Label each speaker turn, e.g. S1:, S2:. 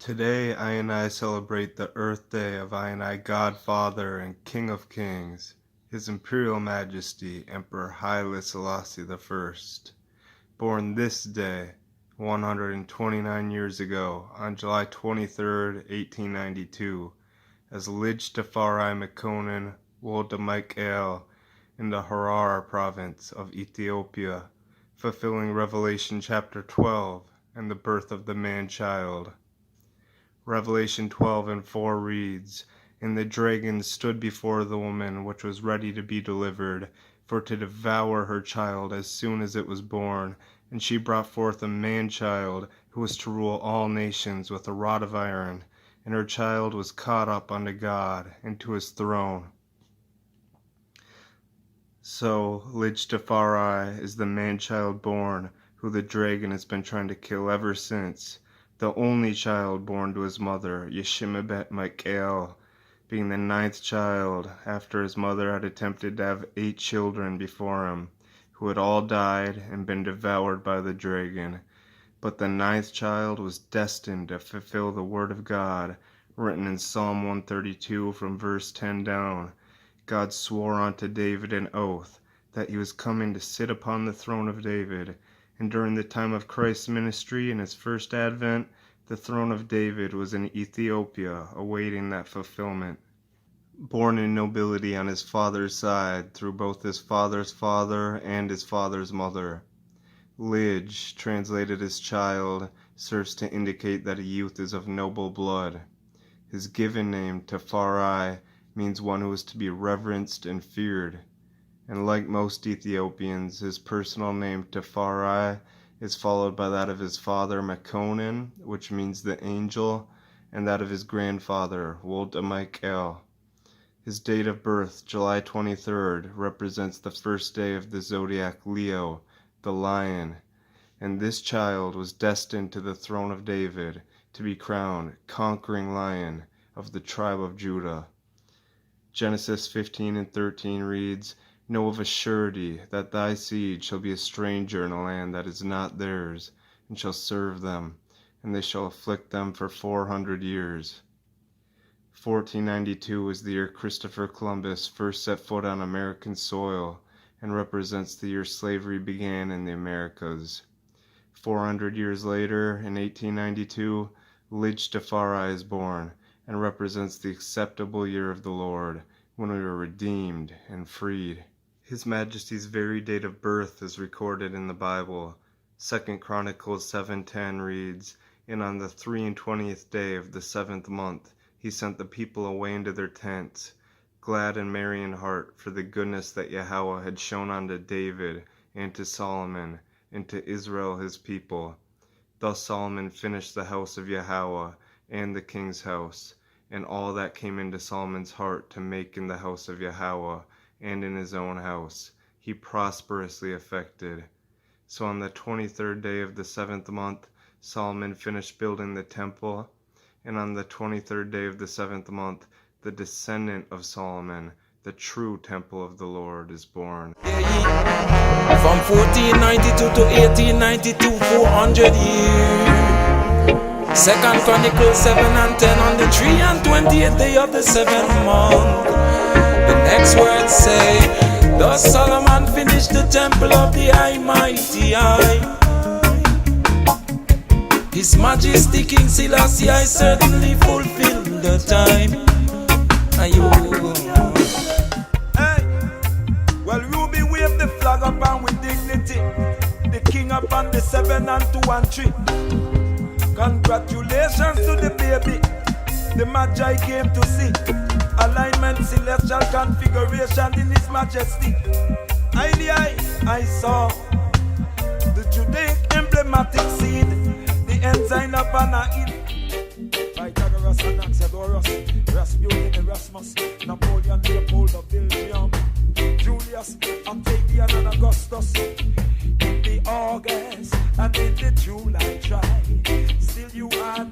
S1: Today I celebrate the Earth Day of I Godfather and King of Kings, His Imperial Majesty Emperor Haile Selassie I, born this day 129 years ago on July 23rd, 1892, as Lij Tafari Makonnen, Woldemikael, in the Harar province of Ethiopia, fulfilling Revelation chapter 12 and the birth of the man-child. Revelation 12:4 reads, "And the dragon stood before the woman which was ready to be delivered, for to devour her child as soon as it was born. And she brought forth a man-child, who was to rule all nations with a rod of iron. And her child was caught up unto God, and to his throne." So, Lij Tafari is the man-child born, who the dragon has been trying to kill ever since. The only child born to his mother, Woldemikael, being the 9th child after his mother had attempted to have 8 children before him, who had all died and been devoured by the dragon. But the 9th child was destined to fulfill the word of God, written in Psalm 132 from verse 10 down. God swore unto David an oath that he was coming to sit upon the throne of David. And during the time of Christ's ministry in his first advent, the throne of David was in Ethiopia, awaiting that fulfillment. Born in nobility on his father's side through both his father's father and his father's mother, Lij, translated as child, serves to indicate that a youth is of noble blood. His given name, Tafari, means one who is to be reverenced and feared. And like most Ethiopians, his personal name Tafari is followed by that of his father Makonnen, which means the angel, and that of his grandfather Wolde-Mikael. His date of birth, July 23rd, represents the first day of the zodiac Leo, the lion, and this child was destined to the throne of David to be crowned conquering lion of the tribe of Judah. Genesis 15:13 reads, "Know of a surety that thy seed shall be a stranger in a land that is not theirs, and shall serve them, and they shall afflict them for 400 years. 1492 is the year Christopher Columbus first set foot on American soil, and represents the year slavery began in the Americas. 400 years later, in 1892, Lij Tafari is born, and represents the acceptable year of the Lord, when we were redeemed and freed. His Majesty's very date of birth is recorded in the Bible. 2 Chronicles 7:10 reads, "And on the 23rd day of the 7th month, he sent the people away into their tents, glad and merry in heart, for the goodness that Yahweh had shown unto David, and to Solomon, and to Israel his people. Thus Solomon finished the house of Yahweh, and the king's house, and all that came into Solomon's heart to make in the house of Yahweh, and in his own house, he prosperously effected. So on the 23rd day of the 7th month, Solomon finished building the temple, and on the 23rd day of the 7th month, the descendant of Solomon, the true temple of the Lord, is born."
S2: From 1492 to 1892, 400 years. 2 Chronicles 7:10, on the 20th day of the 7th month. The next words say, "Thus Solomon finished the temple of the Almighty I. His Majesty King Selassie I certainly fulfilled the time." Hey, well, Ruby waved the flag up and with dignity. The king up on the 7 and 2 and 3. Congratulations to the baby, the Magi came to see. Alignment, celestial configuration in His Majesty. I saw the Judaic emblematic seed, the ensign upon a hill. Pythagoras and Anaxagoras, Rasputin, Erasmus, Napoleon, Leopold of Belgium, Julius, Octavian and Augustus. In the August and in the July try, still you are